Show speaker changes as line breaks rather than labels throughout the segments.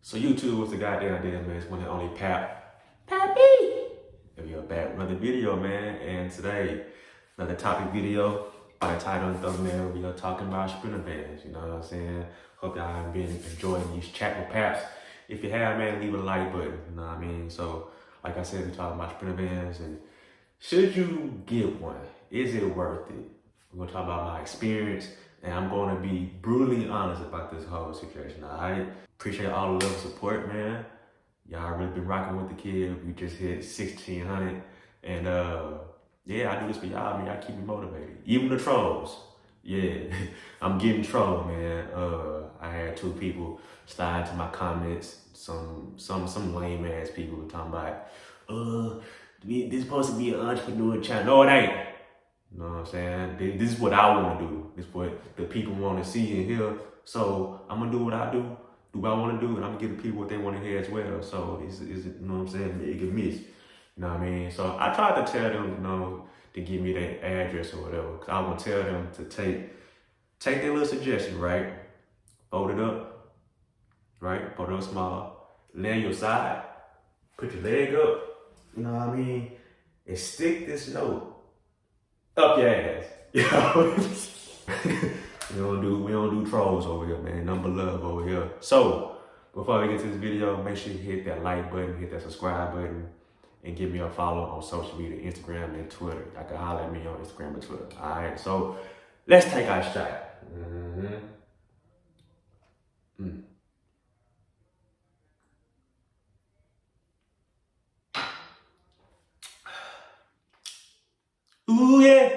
So YouTube was the goddamn deal, man. It's one and only Pappy. And we are back with another video, man. And today, another topic video by the title and thumbnail. We are talking about sprinter bands. You know what I'm saying? Hope y'all have been enjoying these chat with Paps. If you have, man, leave a like button. You know what I mean? So, like I said, we're talking about sprinter bands and should you get one? Is it worth it? We're gonna talk about my experience, and I'm gonna be brutally honest about this whole situation. I appreciate all the love and support, man. Y'all really been rocking with the kid. We just hit 1,600, and yeah, I do this for y'all. I mean, y'all keep me motivated. Even the trolls, yeah, I'm getting trolled, man. I had 2 people slide into my comments. Some lame ass people were talking about, this is supposed to be an entrepreneur channel. No, it ain't. You know what I'm saying? This is what I want to do. This is what the people want to see and hear. So I'm going to do what I do what I want to do, and I'm going to give the people what they want to hear as well. So it's you know what I'm saying? It can miss. You know what I mean? So I tried to tell them, you know, to give me their address or whatever. Because I want to tell them to take their little suggestion, right? Fold it up, right? Fold it up small. Lay on your side. Put your leg up. You know what I mean? And stick this note up your ass. You know? we don't do trolls over here, man. Number love over here. So before we get to this video, make sure you hit that like button, hit that subscribe button, and give me a follow on social media, Instagram and Twitter. Y'all can holler at me on Instagram and Twitter. Alright, so let's take our shot. Ooh, yeah.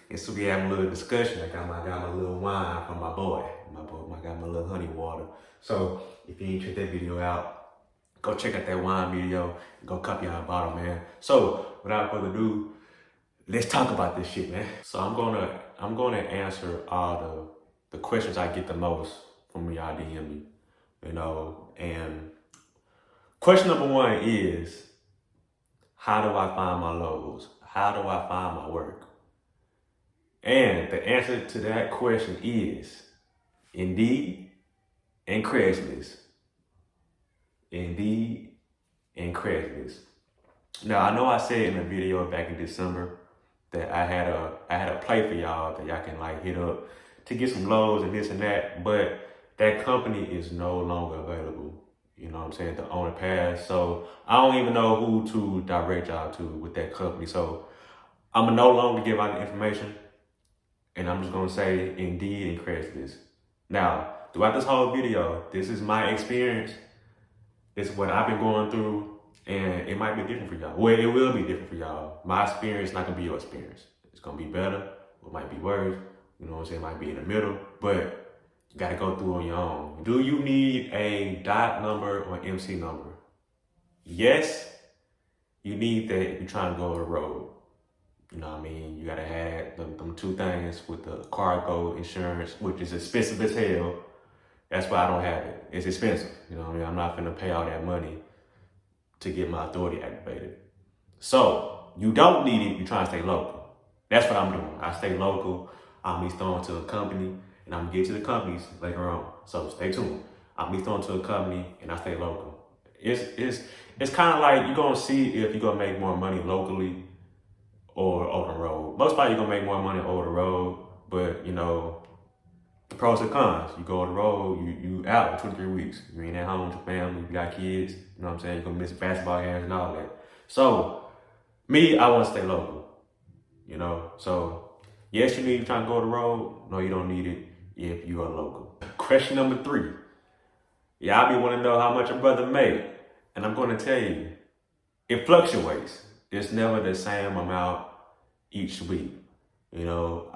And so we having a little discussion. I got my little wine from my boy. I got my little honey water. So if you ain't check that video out, go check out that wine video and go copy our bottle, man. So without further ado, let's talk about this shit, man. So I'm gonna answer all the questions I get the most from y'all DM me. You know, and question number 1 is, how do I find my lows? How do I find my work? And the answer to that question is Indeed and Craigslist. Indeed and Craigslist. Now, I know I said in a video back in December that I had a play for y'all that y'all can like hit up to get some lows and this and that, but that company is no longer available. You know what I'm saying? The owner passed. So I don't even know who to direct y'all to with that company. So I'm gonna no longer give out the information. And I'm just gonna say Indeed and Craigslist. Now, throughout this whole video, this is my experience. This is what I've been going through, and it might be different for y'all. Well, it will be different for y'all. My experience is not gonna be your experience. It's gonna be better, or it might be worse. You know what I'm saying? It might be in the middle, but you gotta go through on your own. Do you need a dot number or MC number? Yes, you need that if you're trying to go on the road. You know what I mean? You gotta have them 2 things with the cargo insurance, which is expensive as hell. That's why I don't have it. It's expensive. You know what I mean? I'm not finna pay all that money to get my authority activated. So you don't need it if you're trying to stay local. That's what I'm doing. I stay local. I'm leased on to a company, and I'm gonna get to the companies later on. So stay tuned. I'm leased on to a company, and I stay local. It's kind of like you're gonna see if you're gonna make more money locally or over the road. Most probably you're gonna make more money over the road, but you know, the pros and cons. You go on the road, you out for 2 to 3 weeks. You ain't at home with your family, you got kids, you know what I'm saying? You're gonna miss basketball games and all that. So, me, I wanna stay local, you know? So, yes, you need to try to go on the road. No, you don't need it if you are local. Question number 3. Y'all be wanna know how much a brother make. And I'm gonna tell you, it fluctuates. It's never the same amount each week. You know,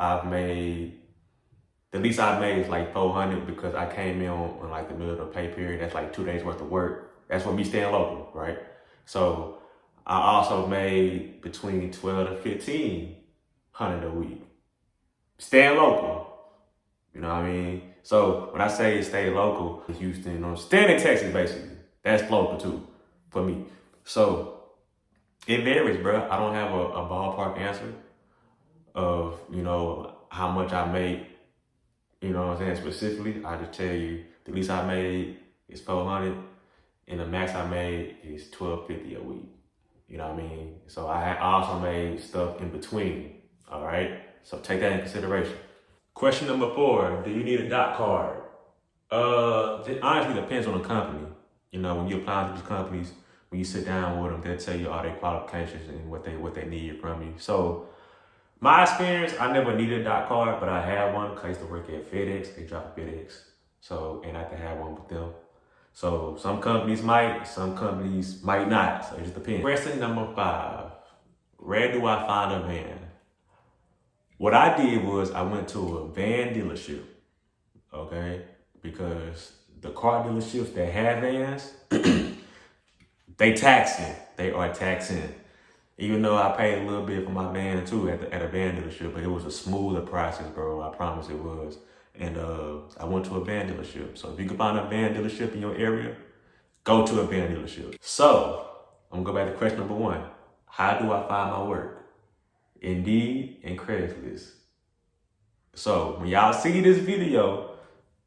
the least I've made is like 400 because I came in on like the middle of the pay period. That's like 2 days worth of work. That's what me staying local, right? So I also made between 12 to 1,500 a week. Staying local. You know what I mean? So when I say stay local, it's Houston, you know, staying in Texas basically. That's local too for me. So it varies, bro. I don't have a ballpark answer of, you know, how much I make, you know what I'm saying, specifically. I just tell you, the least I made is 400, and the max I made is 1250 a week. You know what I mean? So I also made stuff in between. All right. So take that in consideration. Question number 4: do you need a doc card? It honestly depends on the company. You know, when you apply to these companies, when you sit down with them, they'll tell you all their qualifications and what they need from you. So my experience, I never needed a dot card, but I had one because I used to work at FedEx. They drop FedEx. So, and I had to have one with them. So some companies might, some companies might not. So it just depends. Question number 5: where do I find a van? What I did was I went to a van dealership, okay? Because the car dealerships that have vans, they taxing. They are taxing. Even though I paid a little bit for my van too at a van dealership, but it was a smoother process, bro. I promise it was. And I went to a van dealership. So if you can find a van dealership in your area, go to a van dealership. So I'm gonna go back to question number 1. How do I find my work? Indeed and Craigslist. So when y'all see this video,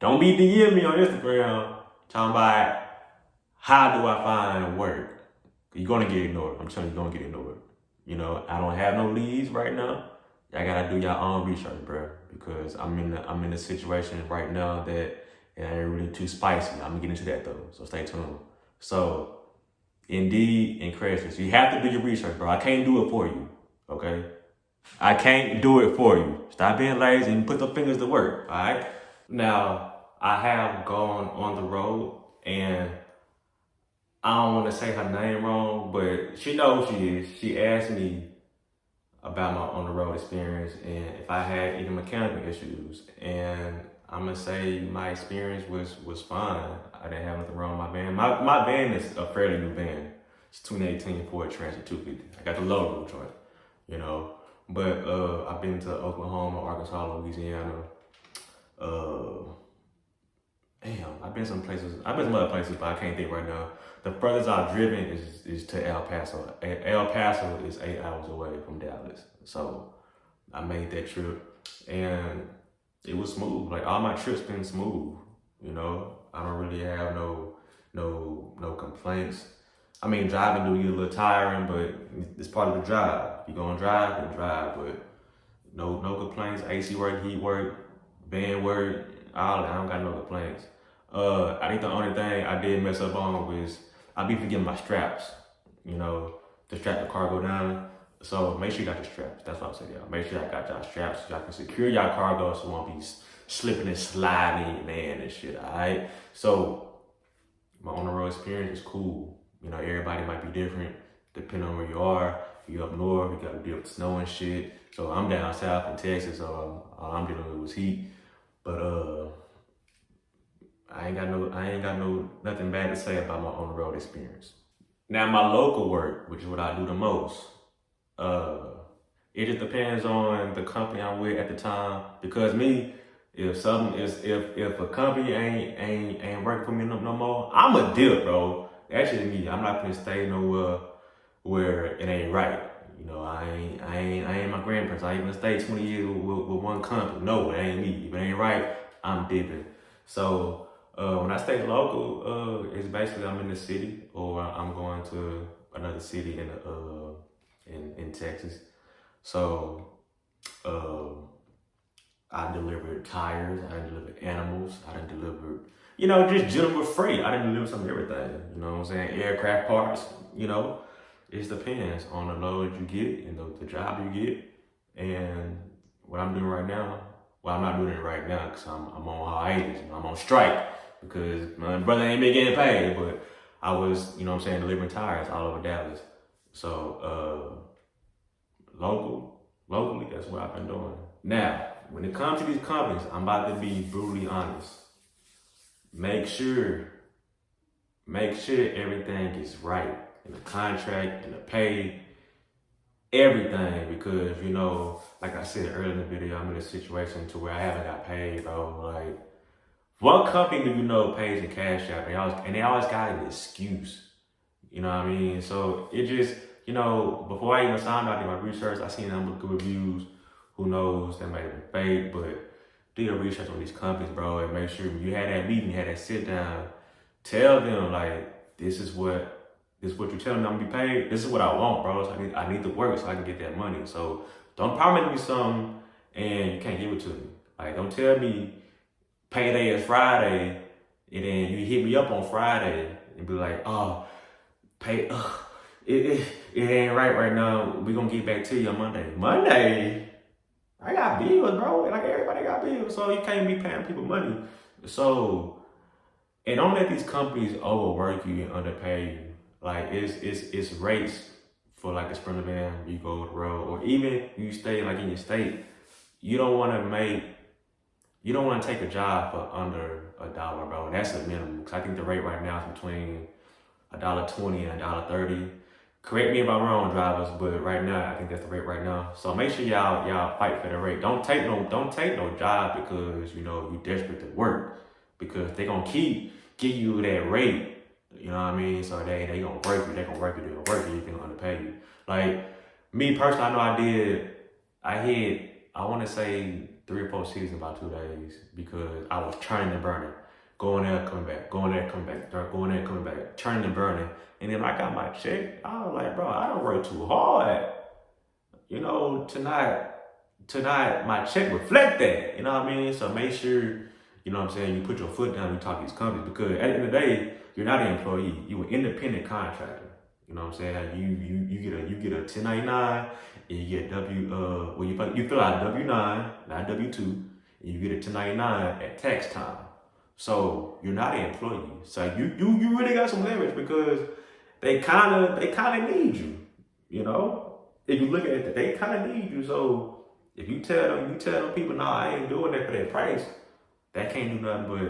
don't be DM me on Instagram talking about how do I find work. You're gonna get ignored. I'm telling you, you're gonna get ignored. You know, I don't have no leads right now. Y'all gotta do your own research, bro. Because I'm in a situation right now that it ain't really too spicy. I'm gonna get into that though. So stay tuned. So Indeed and Craigslist, you have to do your research, bro. I can't do it for you. Okay? I can't do it for you. Stop being lazy and put the fingers to work. All right? Now, I have gone on the road, and I don't want to say her name wrong, but she knows who she is. She asked me about my on the road experience and if I had any mechanical issues. And I'm gonna say my experience was fine. I didn't have nothing wrong with my van. My van is a fairly new van. It's 2018 Ford Transit 250. I got the low roof joint, you know. But I've been to Oklahoma, Arkansas, Louisiana. I've been some places. I've been some other places, but I can't think right now. The furthest I've driven is to El Paso. El Paso is 8 hours away from Dallas. So I made that trip, and it was smooth. Like all my trips been smooth. You know, I don't really have no complaints. I mean, driving do get a little tiring, but it's part of the drive. If you're gonna drive, then drive. But no complaints. AC work, heat work, van work, all that. I don't got no complaints. I think the only thing I did mess up on was I be forgetting my straps. You know, to strap the cargo down. So make sure you got your straps. That's what I'm saying, y'all. Make sure y'all got y'all straps so y'all can secure y'all cargo so it won't be slipping and sliding in your van and shit, all right? So my on-the-road experience is cool. You know, everybody might be different depending on where you are. If you up north, you gotta deal with snow and shit. So I'm down south in Texas, so all I'm dealing with was heat. But I ain't got nothing bad to say about my on-the-road experience. Now my local work, which is what I do the most, it just depends on the company I'm with at the time. Because me, if a company ain't working for me no more, I'm a dip, bro. That's just me. I'm not gonna stay nowhere where it ain't right. You know, I ain't my grandparents. I ain't gonna stay 20 years with one company. No, it ain't me. If it ain't right, I'm dipping. So when I stay local, it's basically I'm in the city or I'm going to another city in Texas. So I delivered tires, I delivered animals, I delivered, you know, just general freight. I didn't deliver some of everything, you know what I'm saying? Aircraft parts, you know, it depends on the load you get and the job you get. And what I'm doing right now, well, I'm not doing it right now because I'm on hiatus, I'm on strike because my brother ain't been getting paid, but I was, you know what I'm saying, delivering tires all over Dallas. So locally, that's what I've been doing. Now, when it comes to these companies, I'm about to be brutally honest. Make sure everything is right in the contract, in the pay, everything, because, you know, like I said earlier in the video, I'm in a situation to where I haven't got paid, bro. Like, what company do you know pays in cash out? And they always got an excuse. You know what I mean? So it just, you know, before I even signed out, I did my research. I seen them with good reviews. Who knows? That might have been fake, but do your research on these companies, bro, and make sure when you had that meeting, you had that sit down, tell them like, this is what you're telling me I'm gonna be paid. This is what I want, bro. So I need to work so I can get that money. So don't promise me something and you can't give it to me. Like, don't tell me payday is Friday and then you hit me up on Friday and be like, oh, pay, it ain't right now. We gonna get back to you on Monday. Monday? I got bills, bro. Like, everybody got bills, so you can't be paying people money. So, and don't let these companies overwork you and underpay you. Like, it's rates for like a sprinter van, you go to the road, or even you stay like in your state. You don't want to take a job for under $1, bro. That's the minimum. Cause I think the rate right now is between $1.20 and $1.30. Correct me if I'm wrong, drivers, but right now I think that's the rate right now. So make sure y'all fight for the rate. Don't take no job because you desperate to work, because they gonna keep give you that rate. You know what I mean? So they gonna work you. They gonna work you. You can underpay you. Like me personally, I know I hit I want to say 3 or 4 cities in about 2 days because I was turning and burning. Going there, coming back, going there, coming back, going there, coming back, turning and burning. And then I got my check. I was like, bro, I don't work too hard, tonight my check reflect that. You know what I mean? So make sure, you put your foot down when you talk to these companies, because at the end of the day, you're not an employee. You're an independent contractor. You know what I'm saying? You get a 1099 and you get you fill out a W-9, not W-2, and you get a 1099 at tax time. So you're not an employee. So you really got some leverage because they kinda need you. If you look at it, they kinda need you. So if you tell them people, no, I ain't doing that for that price, that can't do nothing but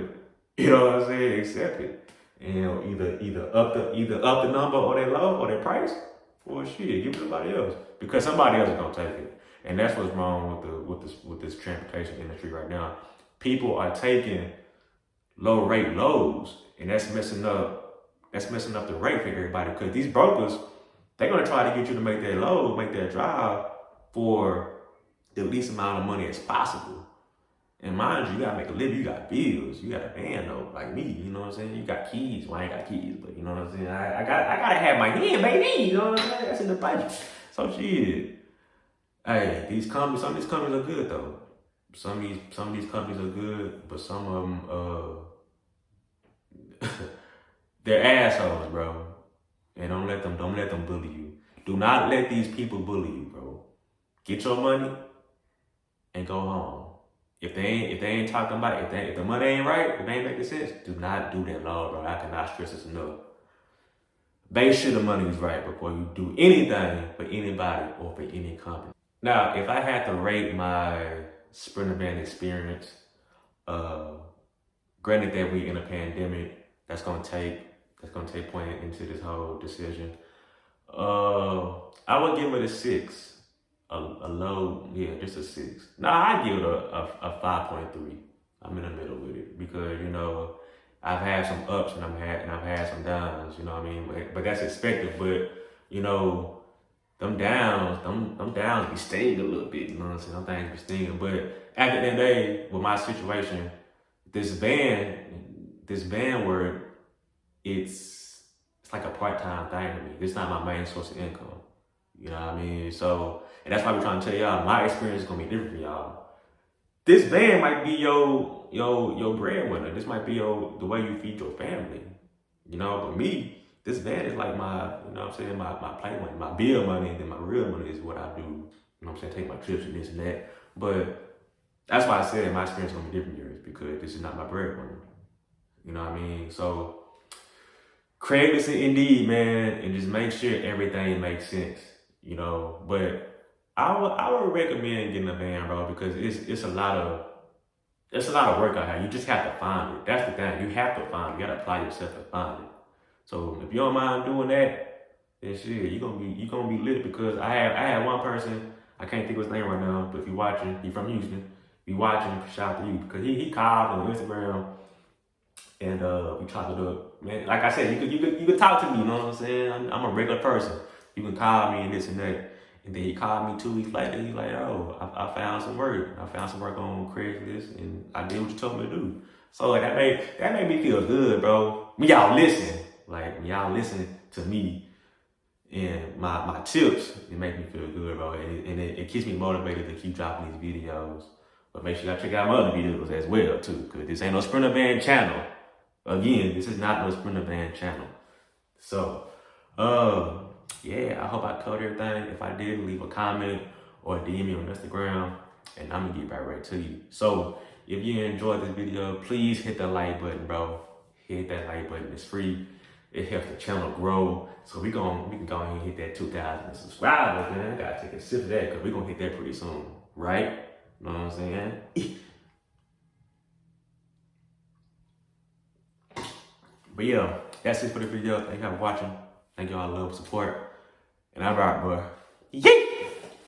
accept it. And either up the number or they low or their price, or shit, give it to somebody else. Because somebody else is gonna take it. And that's what's wrong with this transportation industry right now. People are taking low rate loads, and that's messing up the rate for everybody, because these brokers, they're gonna try to get you to make that load, make that drive for the least amount of money as possible. And mind you, you gotta make a living, you got bills, you got a van though, like me, you know what I'm saying? You got keys, well I ain't got keys, but you know what I'm saying? I gotta have my hand, baby, you know what I'm saying? That's in the budget. So shit. Hey, some of these companies are good though. Some of these companies are good, but some of them they're assholes, bro. And don't let them bully you. Do not let these people bully you, bro. Get your money and go home. If they ain't talking about if the money ain't right, if they ain't making sense, do not do that law, bro. I cannot stress this enough. Make sure the money is right before you do anything for anybody or for any company. Now, if I had to rate my sprinter van experience, granted that we in a pandemic, that's gonna take point into this whole decision. I would give it a 6. A low, just a 6. Nah, I give it a 5.3. I'm in the middle with it because I've had some ups and I've had some downs. You know what I mean? But that's expected. But them downs be stinging a little bit. You know what I'm saying? Them things be stinging. But at the end of the day, with my situation, this van work, it's like a part-time thing to me. It's not my main source of income. You know what I mean? So, and that's why we're trying to tell y'all, my experience is gonna be different for y'all. This van might be your breadwinner. This might be the way you feed your family. But me, this van is like my, my play money, my bill money, and then my real money is what I do. Take my trips and this and that. But that's why I said my experience is gonna be different years, because this is not my breadwinner. You know what I mean? So create this Indeed, man, and just make sure everything makes sense. But I would recommend getting a van, bro, because it's a lot of work out here. You just have to find it. That's the thing. You have to find it. You gotta apply yourself to find it. So if you don't mind doing that, then shit, you're gonna be lit, because I had one person, I can't think of his name right now, but if you're watching, he's from Houston. If you're watching, shout out to you, because he called on Instagram and we chopped it up. Man, like I said, you could talk to me, you know what I'm saying? I'm a regular person. You can call me and this and that. And then he called me 2 weeks later. He's like, oh, I found some work. I found some work on Craigslist, and I did what you told me to do. So that made me feel good, bro. When y'all listen, like when y'all listen to me and my tips, it makes me feel good, bro. And it keeps me motivated to keep dropping these videos. But make sure y'all check out my other videos as well too, cause this ain't no Sprinter Band channel. Again, this is not no Sprinter Band channel. So, yeah, I hope I covered everything. If I did, leave a comment or DM me on Instagram, and I'm gonna get right to you. So, if you enjoyed this video, please hit the like button, bro. Hit that like button. It's free. It helps the channel grow. So we can go ahead and hit that 2,000 subscribers, man. I gotta take a sip of that because we're gonna hit that pretty soon, right? Know what I'm saying? But yeah, that's it for the video. Thank y'all for watching. Thank y'all for love, support. And I'm out, boy. Yay!